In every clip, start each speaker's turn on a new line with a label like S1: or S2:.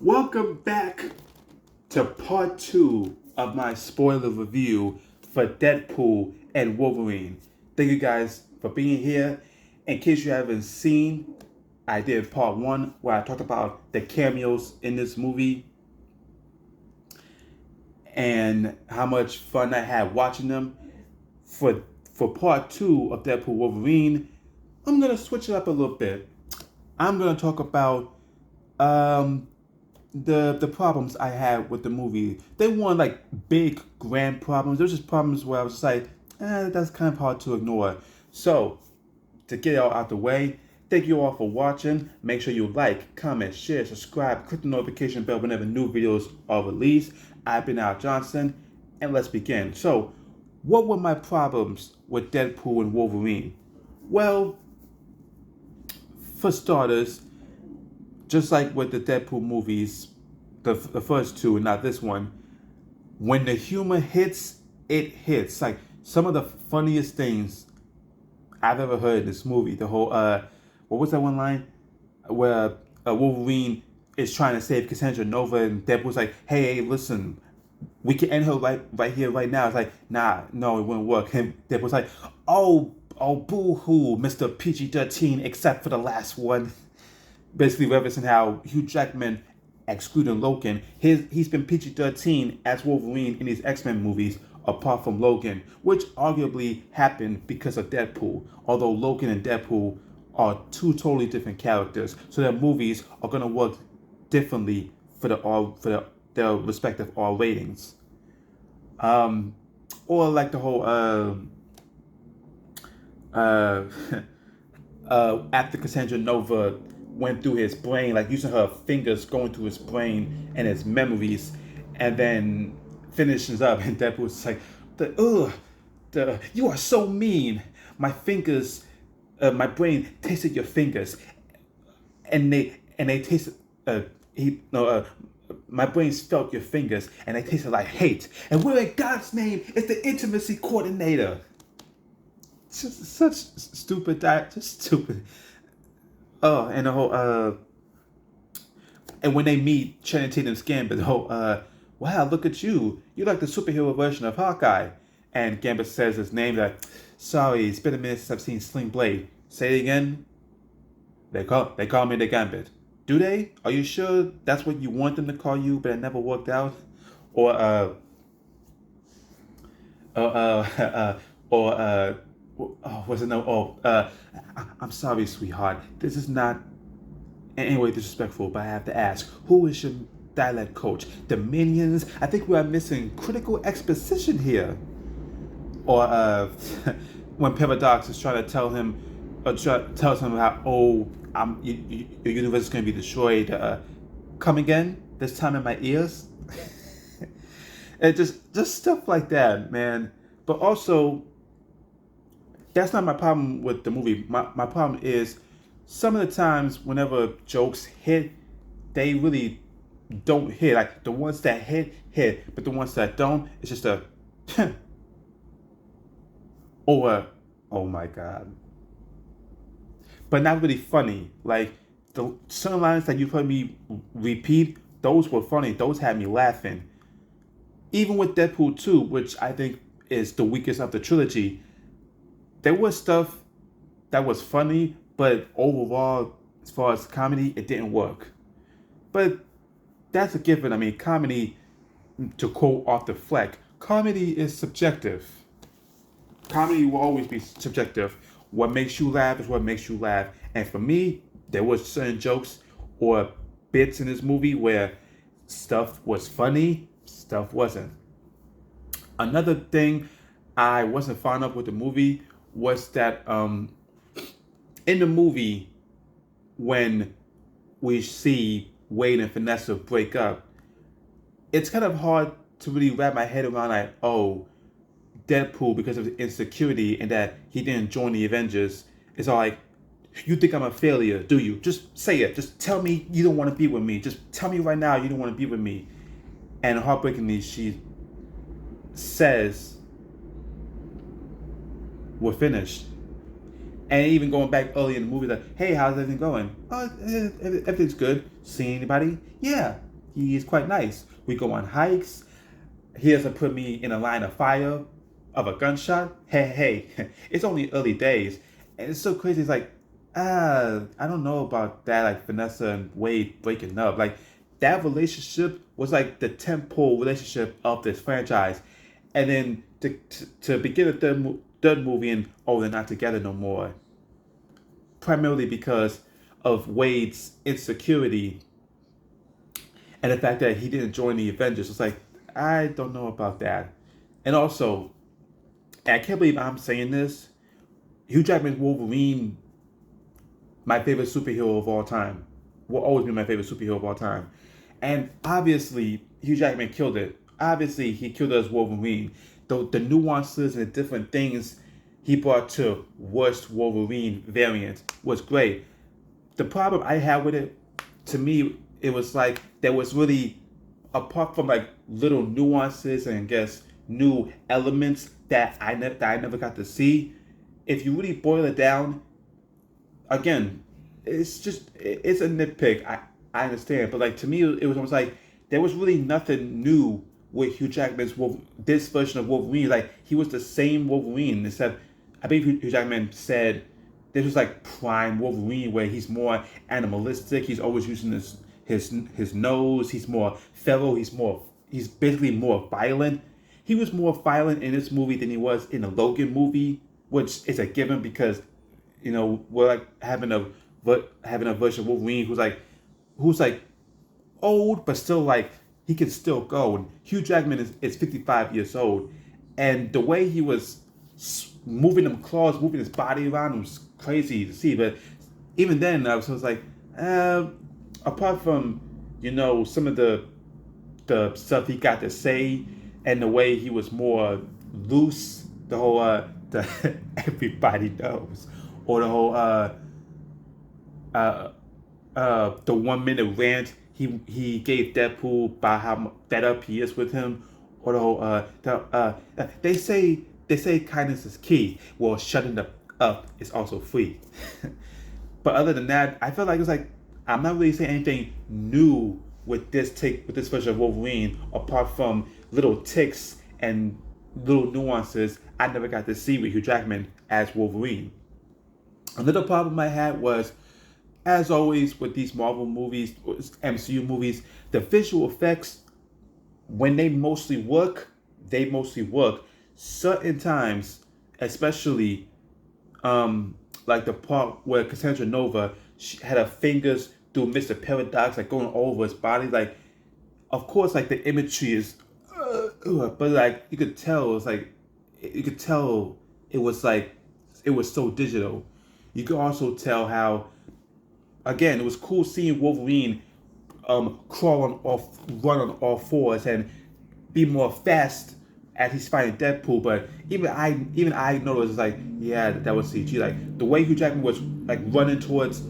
S1: Welcome back to part two of my spoiler review for Deadpool and Wolverine. Thank you guys for being here. In case you haven't seen, I did part one where I talked about the cameos in this movie and how much fun I had watching them. For for part two of Deadpool Wolverine, I'm gonna switch it up a little bit. I'm gonna talk about um, the problems I had with the movie. They weren't like big grand problems. There was just problems where I was just like, that's kind of hard to ignore. So to get it all out the way, thank you all for watching. Make sure you like, comment, share, subscribe, click the notification bell whenever new videos are released. I've been Al Johnson, and let's begin. So, what were my problems with Deadpool and Wolverine? Well, for starters, just like with the Deadpool movies, the first two and not this one, when the humor hits, it hits. Like some of the funniest things I've ever heard in this movie. The whole what was that one line where Wolverine is trying to save Cassandra Nova and Deadpool's like, hey, listen, we can end her right here, right now. It's like, nah, no, it wouldn't work. And Deadpool's like, oh, boo hoo, Mr. PG-13, except for the last one. Basically referencing how Hugh Jackman, excluding Logan, he's been PG-13 as Wolverine in these X-Men movies, apart from Logan, which arguably happened because of Deadpool. Although Logan and Deadpool are two totally different characters, so their movies are gonna work differently for their respective R ratings. Um, or like the whole uh, after Cassandra Nova went through his brain, like using her fingers going through his brain and his memories, and then finishes up, and Deadpool's like, you are so mean. My fingers, my brain tasted your fingers, and they tasted, he no, my brains felt your fingers, and they tasted like hate. And where in God's name is the intimacy coordinator? Just such stupid, just stupid. Oh, and the whole and when they meet Channing Tatum's Gambit, the whole wow, look at you, you're like the superhero version of Hawkeye. And Gambit says his name, like, sorry, it's been a minute since I've seen Sling Blade. Say it again. They call me the Gambit. Do they? Are you sure that's what you want them to call you, but it never worked out? Or uh, uh, or oh, was it no? Oh, I'm sorry, sweetheart. This is not in any way disrespectful, but I have to ask: who is your dialect coach? The minions? I think we are missing critical exposition here. Or when Paradox is trying to tell him, tells him how, your universe is going to be destroyed. Come again? This time in my ears. And just stuff like that, man. But also, that's not my problem with the movie. My problem is some of the times whenever jokes hit, they really don't hit. Like the ones that hit, but the ones that don't, it's just a or oh my god. But not really funny. Like the certain lines that you've heard me repeat, those were funny. Those had me laughing. Even with Deadpool 2, which I think is the weakest of the trilogy, there was stuff that was funny, but overall, as far as comedy, it didn't work. But that's a given. I mean, comedy, to quote Arthur Fleck, comedy is subjective. Comedy will always be subjective. What makes you laugh is what makes you laugh. And for me, there was certain jokes or bits in this movie where stuff was funny, stuff wasn't. Another thing I wasn't fond of with the movie was that in the movie, when we see Wade and Vanessa break up, it's kind of hard to really wrap my head around, like, oh, Deadpool, because of the insecurity and that he didn't join the Avengers, it's all like, you think I'm a failure, do you? Just say it. Just tell me you don't want to be with me. Just tell me right now you don't want to be with me. And heartbreakingly, she says, we're finished. And even going back early in the movie, like, hey, how's everything going? Oh, everything's good. See anybody? Yeah, he is quite nice. We go on hikes. He doesn't put me in a line of fire of a gunshot. Hey, it's only early days. And it's so crazy. It's like, I don't know about that, like Vanessa and Wade breaking up. Like, that relationship was like the temple relationship of this franchise. And then to begin a third movie and, oh, they're not together no more. Primarily because of Wade's insecurity and the fact that he didn't join the Avengers. It's like, I don't know about that. And also, and I can't believe I'm saying this, Hugh Jackman's Wolverine, my favorite superhero of all time, will always be my favorite superhero of all time. And obviously, Hugh Jackman killed it. Obviously, he killed it as Wolverine. The nuances and the different things he brought to worst Wolverine variant was great. The problem I had with it, to me, it was like there was really, apart from like little nuances and I guess new elements that I never got to see. If you really boil it down, again, it's a nitpick. I understand, but like to me, it was almost like there was really nothing new with Hugh Jackman's this version of Wolverine. Like he was the same Wolverine, except I believe Hugh Jackman said this was like prime Wolverine, where he's more animalistic. He's always using his nose. He's more feral. He's basically more violent. He was more violent in this movie than he was in the Logan movie, which is a given because we're like having a version of Wolverine who's like old but still like he can still go. And Hugh Jackman is 55 years old, and the way he was moving them claws, moving his body around was crazy to see. But even then, I was like, apart from some of the stuff he got to say and the way he was more loose, the whole the everybody knows, or the whole the 1 minute rant he gave Deadpool about how fed up he is with him, or the whole they say kindness is key. Well, shutting up is also free. But other than that, I felt like it was like I'm not really saying anything new with this version of Wolverine, apart from little ticks and little nuances I never got to see with Hugh Jackman as Wolverine. Another problem I had was, as always with these Marvel movies, MCU movies, the visual effects, when they mostly work. Certain times, especially like the part where Cassandra Nova, she had her fingers through Mr. Paradox, like going all over his body. Like, of course, like the imagery is, but like you could tell it was like it was so digital. You could also tell how, again, it was cool seeing Wolverine crawl run on all fours and be more fast as he's fighting Deadpool. But even I noticed, like, yeah, that was CG. Like the way Hugh Jackman was like running towards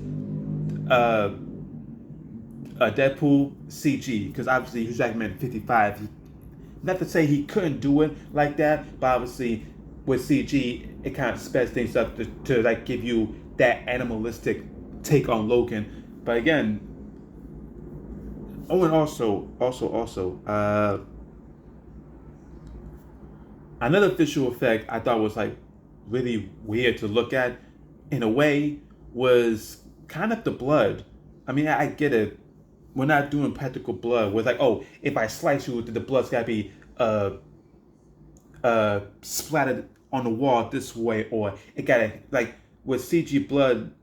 S1: Deadpool, CG, because obviously Hugh Jackman 55. Not to say he couldn't do it like that, but obviously with CG it kind of speds things up to like give you that animalistic take on Logan. But again, and also, another visual effect I thought was like really weird to look at, in a way, was kind of the blood. I mean, I get it. We're not doing practical blood. We're like, oh, if I slice you, the blood's gotta be splattered on the wall this way, or it gotta, like with CG blood,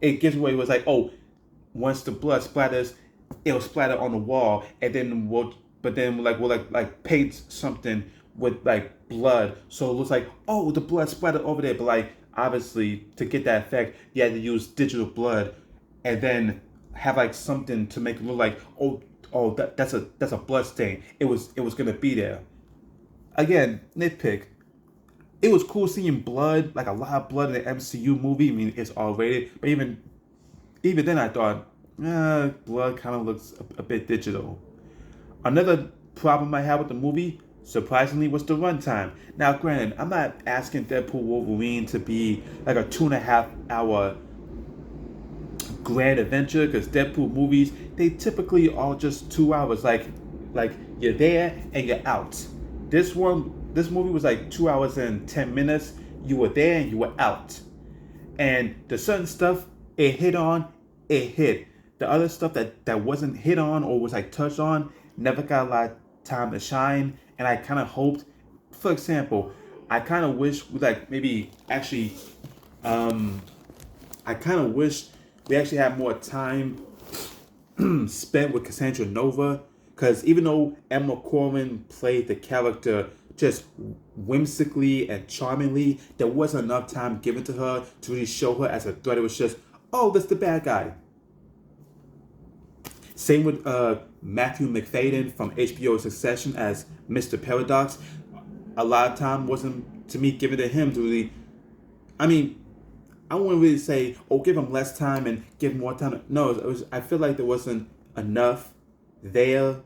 S1: it gives away. It was like, oh, once the blood splatters, it'll splatter on the wall, and then we'll paint something with like blood, so it looks like, oh, the blood splattered over there. But like obviously to get that effect, you had to use digital blood, and then have like something to make it look like, oh, that's a blood stain. It was gonna be there. Again, nitpick. It was cool seeing blood, like a lot of blood in the MCU movie. I mean, it's R rated, but even then I thought, blood kind of looks a bit digital. Another problem I had with the movie surprisingly, was the runtime. Now, granted, I'm not asking Deadpool Wolverine to be like a 2.5 hour grand adventure because Deadpool movies, they typically are just 2 hours. Like you're there and you're out. This movie was like 2 hours and 10 minutes. You were there and you were out. And the certain stuff it hit on, it hit. The other stuff that wasn't hit on or was like touched on never got a lot of time to shine. And I kind of hoped, for example, I kind of wish we like maybe actually, I kind of wish we actually had more time spent with Cassandra Nova. Because even though Emma Corrin played the character just whimsically and charmingly, there wasn't enough time given to her to really show her as a threat. It was just, oh, that's the bad guy. Same with Matthew McFadden from HBO's Succession as Mr. Paradox. A lot of time wasn't, to me, given to him to really, I mean, I wouldn't really say, oh, give him less time and give him more time. No, I feel like there wasn't enough there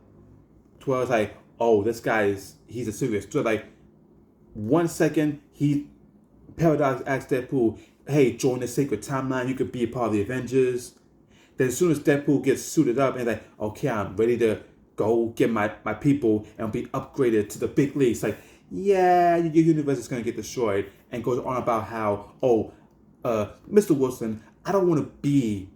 S1: to where I was like, oh, this guy he's a serious threat. Like, 1 second, Paradox asked Deadpool, hey, join the sacred timeline, you could be a part of the Avengers. Then as soon as Deadpool gets suited up and like, okay, I'm ready to go get my people and be upgraded to the big leagues. Like, yeah, your universe is going to get destroyed. And goes on about how, Mr. Wilson, I don't want to be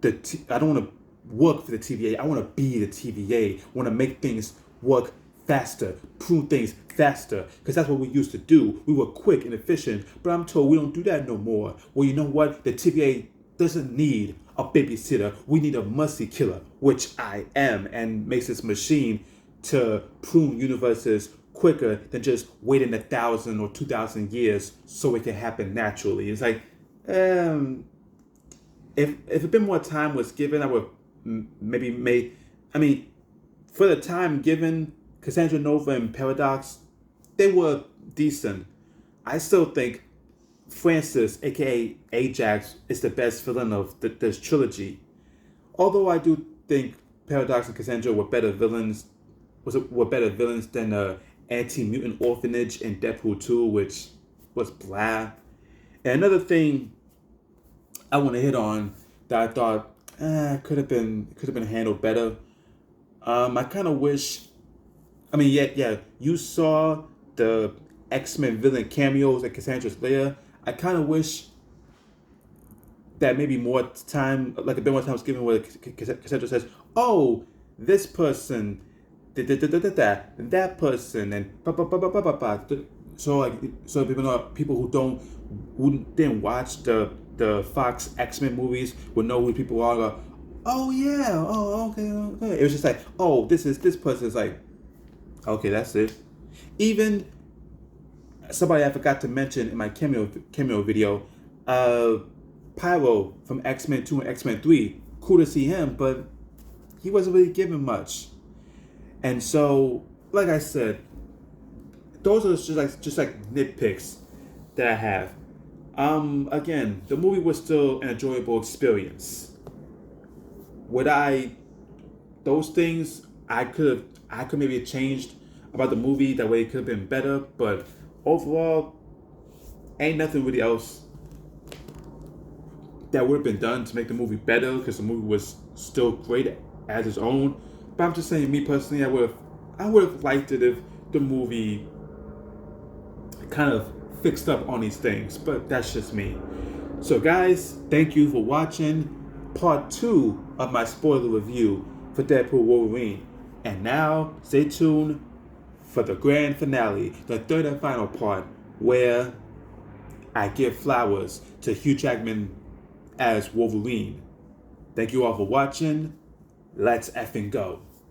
S1: I don't want to work for the TVA. I want to be the TVA. I want to make things work faster, prune things faster, because that's what we used to do. We were quick and efficient, but I'm told we don't do that no more. Well, you know what? The TVA doesn't need a babysitter. We need a mercy killer, which I am, and makes this machine to prune universes quicker than just waiting 1,000 or 2,000 years so it can happen naturally. It's like, if a bit more time was given, I would maybe made. I mean, for the time given, Cassandra Nova and Paradox, they were decent. I still think Francis, aka Ajax, is the best villain of this trilogy. Although I do think Paradox and Cassandra were better villains. Were better villains than Anti-Mutant Orphanage in Deadpool 2, which was blah. And another thing I want to hit on that I thought could have been handled better. I kind of wish. I mean, yeah, you saw the X-Men villain cameos at Cassandra's lair. I kind of wish that maybe more time, like a bit more time was given where Cassandra says, "Oh, this person, that person," and so people who didn't watch the Fox X-Men movies would know who people are. Go, oh yeah, oh okay. It was just like, oh, this person is like, okay, that's it. Even somebody I forgot to mention in my cameo video, Pyro from X-Men 2 and X-Men 3. Cool to see him, but he wasn't really given much. And so, like I said, those are just like nitpicks that I have. Again, the movie was still an enjoyable experience. Those things I could maybe have changed about the movie, that way it could have been better, but overall, ain't nothing really else that would have been done to make the movie better, because the movie was still great as its own. But I'm just saying, me personally, I would have liked it if the movie kind of fixed up on these things, but that's just me. So guys, thank you for watching part 2 of my spoiler review for Deadpool Wolverine. And now, stay tuned for the grand finale, the third and final part, where I give flowers to Hugh Jackman as Wolverine. Thank you all for watching. Let's effing go.